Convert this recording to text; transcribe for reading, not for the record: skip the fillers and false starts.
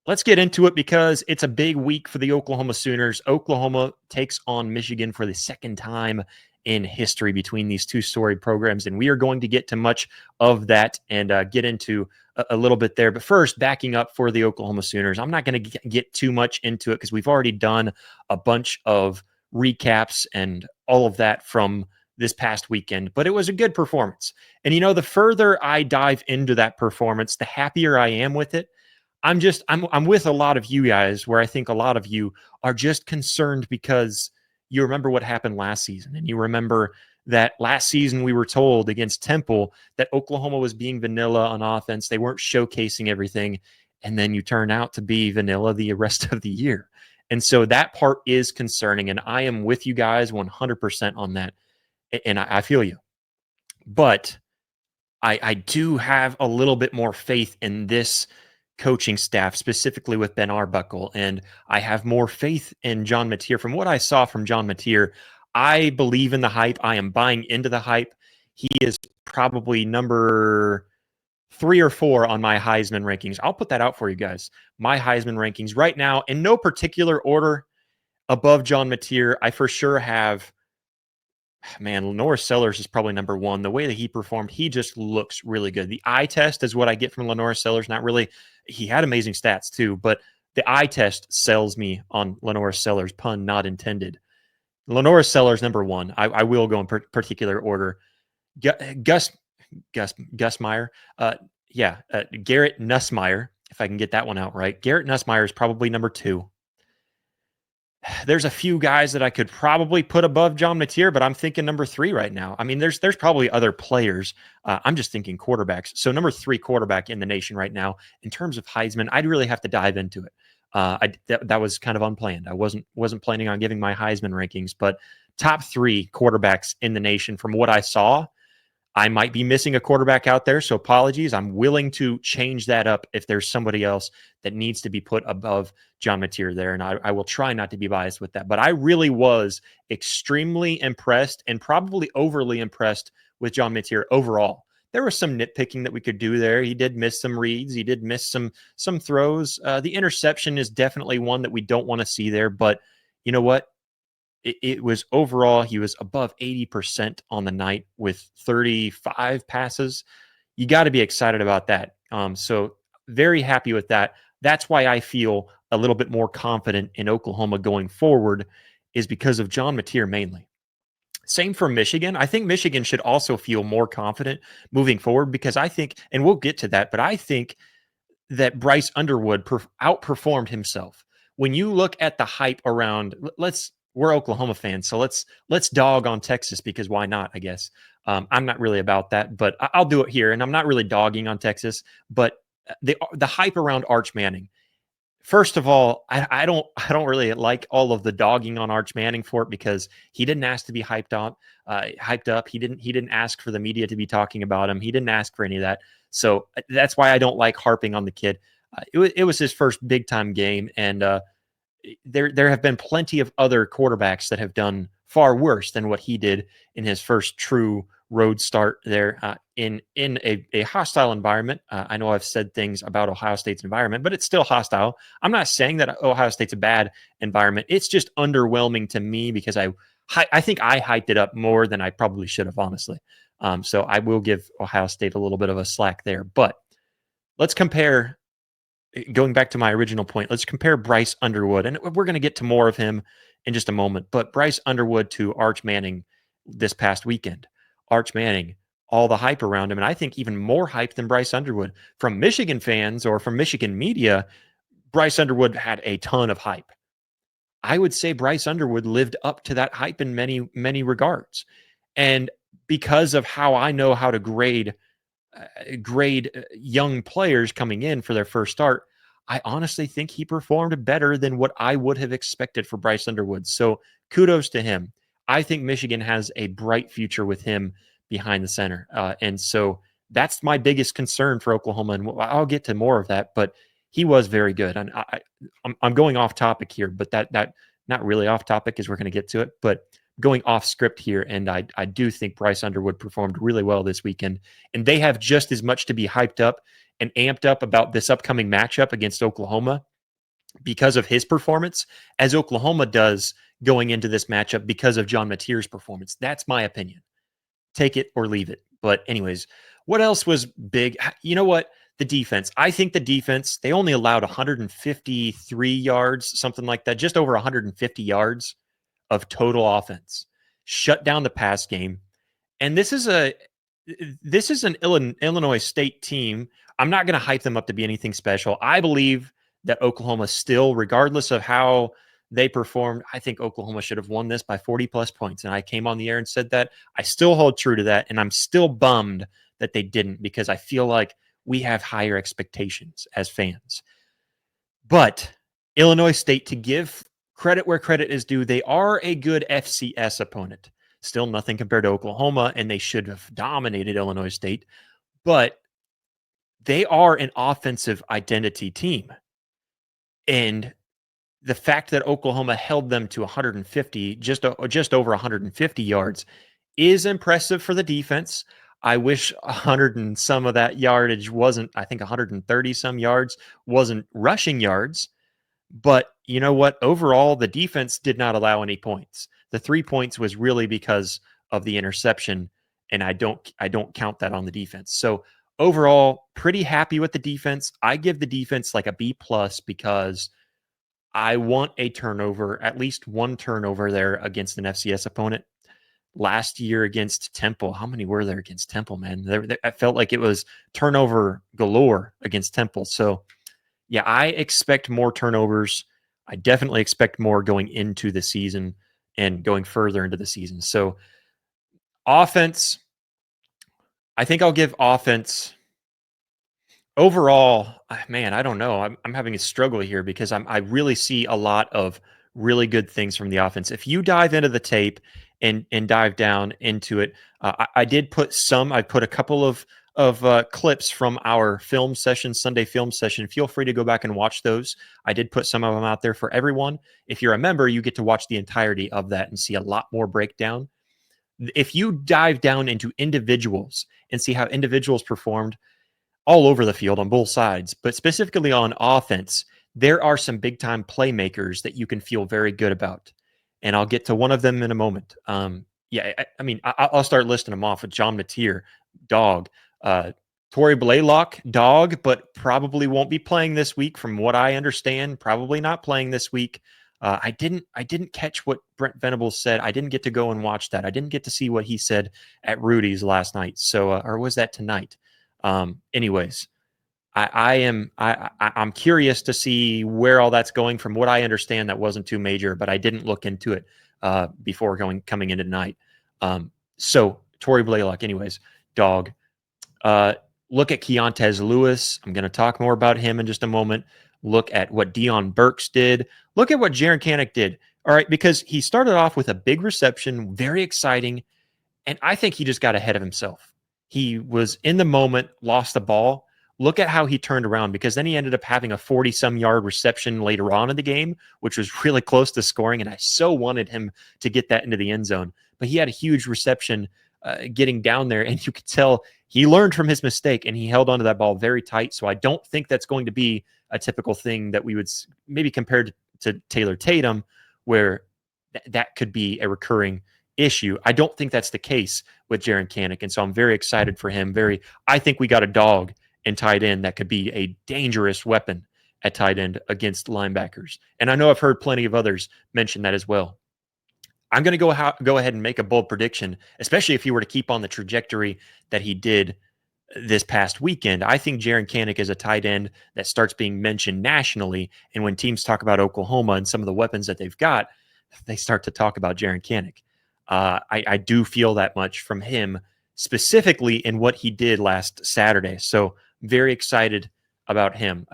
Let's get into it because it's a big week for the Oklahoma Sooners. Oklahoma takes on Michigan for the second time in history between these two storied programs, and we are going to get to much of that and get into a little bit there. But first, backing up for the Oklahoma Sooners, I'm not going to get too much into it because we've already done a bunch of recaps and all of that from this past weekend, but it was a good performance. And, the further I dive into that performance, the happier I am with it. I'm with a lot of you guys where I think a lot of you are just concerned because you remember what happened last season, and you remember that last season we were told against Temple that Oklahoma was being vanilla on offense. They weren't showcasing everything, and then you turn out to be vanilla the rest of the year. And so that part is concerning, and I am with you guys 100% on that, and I feel you. But I do have a little bit more faith in this coaching staff, specifically with Ben Arbuckle, and I have more faith in John Mateer. From what I saw from John Mateer, I believe in the hype. I am buying into the hype. He is probably number 3 or 4 on my Heisman rankings. I'll put that out for you guys. My Heisman rankings right now, in no particular order, above John Mateer, I for sure have, Lenore Sellers is probably number 1. The way that he performed, he just looks really good. The eye test is what I get from Lenore Sellers. Not really. He had amazing stats too, but the eye test sells me on Lenore Sellers, pun not intended. Lenore Sellers, number 1. I will go in particular order. Gus Meyer. Garrett Nussmeier, if I can get that one out right. Garrett Nussmeier is probably number 2. There's a few guys that I could probably put above John Mateer, but I'm thinking number 3 right now. I mean, there's probably other players. I'm just thinking quarterbacks. So number 3 quarterback in the nation right now. In terms of Heisman, I'd really have to dive into it. That was kind of unplanned. I wasn't planning on giving my Heisman rankings, but top 3 quarterbacks in the nation from what I saw. I might be missing a quarterback out there, so apologies. I'm willing to change that up if there's somebody else that needs to be put above John Mateer there, and I will try not to be biased with that. But I really was extremely impressed and probably overly impressed with John Mateer overall. There was some nitpicking that we could do there. He did miss some reads. He did miss some throws. The interception is definitely one that we don't want to see there, but you know what? It was overall, he was above 80% on the night with 35 passes. You got to be excited about that. So very happy with that. That's why I feel a little bit more confident in Oklahoma going forward, is because of John Mateer mainly. Same for Michigan. I think Michigan should also feel more confident moving forward because I think, and we'll get to that, but I think that Bryce Underwood outperformed himself. When you look at the hype around, we're Oklahoma fans, so let's dog on Texas because why not, I guess. I'm not really about that, but I'll do it here, and I'm not really dogging on Texas, but the hype around Arch Manning. First of all, I don't really like all of the dogging on Arch Manning for it because he didn't ask to be hyped up. He didn't ask for the media to be talking about him. He didn't ask for any of that. So that's why I don't like harping on the kid. It was his first big time game, and there have been plenty of other quarterbacks that have done far worse than what he did in his first true road start there in a hostile environment. I know I've said things about Ohio State's environment, but it's still hostile. I'm not saying that Ohio State's a bad environment. It's just underwhelming to me because I think I hyped it up more than I probably should have, honestly. So I will give Ohio State a little bit of a slack there. But let's compare. Going back to my original point, let's compare Bryce Underwood, and we're going to get to more of him in just a moment, but Bryce Underwood to Arch Manning this past weekend. Arch Manning, all the hype around him, and I think even more hype than Bryce Underwood. From Michigan fans or from Michigan media, Bryce Underwood had a ton of hype. I would say Bryce Underwood lived up to that hype in many, many regards. And because of how I know how to grade young players coming in for their first start, I honestly think he performed better than what I would have expected for Bryce Underwood. So kudos to him. I think Michigan has a bright future with him behind the center. And so that's my biggest concern for Oklahoma. And I'll get to more of that, but he was very good. And I'm going off topic here, but that not really off topic as we're going to get to it, but going off script here, and I do think Bryce Underwood performed really well this weekend, and they have just as much to be hyped up and amped up about this upcoming matchup against Oklahoma because of his performance as Oklahoma does going into this matchup because of John Mateer's performance. That's my opinion. Take it or leave it. But anyways, what else was big? You know what? The defense. I think the defense, they only allowed 153 yards, something like that, just over 150 yards of total offense. Shut down the pass game. And this is an Illinois State team. I'm not going to hype them up to be anything special. I believe that Oklahoma still, regardless of how they performed, I think Oklahoma should have won this by 40 plus points. And I came on the air and said that. I still hold true to that. And I'm still bummed that they didn't, because I feel like we have higher expectations as fans. But Illinois State, to give credit where credit is due, they are a good FCS opponent. Still nothing compared to Oklahoma, and they should have dominated Illinois State. But they are an offensive identity team. And the fact that Oklahoma held them to 150, just over 150 yards, is impressive for the defense. I wish 100 and some of that yardage wasn't, I think 130 some yards wasn't rushing yards. But you know what? Overall, the defense did not allow any points. The 3 points was really because of the interception, and I don't count that on the defense. So overall, pretty happy with the defense. I give the defense like a B plus, because I want a turnover, at least one turnover there against an FCS opponent. Last year against Temple, how many were there against Temple, man? I felt like it was turnover galore against Temple. So yeah, I expect more turnovers. I definitely expect more going into the season and going further into the season. So offense, I think I'll give offense overall. Man, I don't know. I'm having a struggle here, because I really see a lot of really good things from the offense. If you dive into the tape and dive down into it, I did put some. I put a couple of clips from our film session, Sunday film session. Feel free to go back and watch those. I did put some of them out there for everyone. If you're a member, you get to watch the entirety of that and see a lot more breakdown. If you dive down into individuals and see how individuals performed all over the field on both sides, but specifically on offense, there are some big time playmakers that you can feel very good about. And I'll get to one of them in a moment. I mean, I'll start listing them off with John Mateer, dog. Tory Blaylock, dog, but probably won't be playing this week, from what I understand. Probably not playing this week. I didn't catch what Brent Venables said. I didn't get to go and watch that. I didn't get to see what he said at Rudy's last night. So, or was that tonight? Anyways, I'm curious to see where all that's going. From what I understand, that wasn't too major, but I didn't look into it before coming into tonight. So Tory Blaylock, anyways, dog. Look at Keontez Lewis. I'm going to talk more about him in just a moment. Look at what Dion Burks did. Look at what Jaren Kanak did. All right, because he started off with a big reception, very exciting, and I think he just got ahead of himself. He was in the moment, lost the ball. Look at how he turned around, because then he ended up having a 40-some yard reception later on in the game, which was really close to scoring, and I so wanted him to get that into the end zone. But he had a huge reception getting down there, and you could tell he learned from his mistake, and he held onto that ball very tight. So I don't think that's going to be a typical thing that we would maybe compare to Taylor Tatum, where that could be a recurring issue. I don't think that's the case with Jaren Kanak, and so I'm very excited for him. I think we got a dog in tight end that could be a dangerous weapon at tight end against linebackers. And I know I've heard plenty of others mention that as well. I'm going to go ahead and make a bold prediction, especially if he were to keep on the trajectory that he did this past weekend. I think Jaren Kanak is a tight end that starts being mentioned nationally, and when teams talk about Oklahoma and some of the weapons that they've got, they start to talk about Jaren Kanak. I do feel that much from him, specifically in what he did last Saturday. So very excited about him.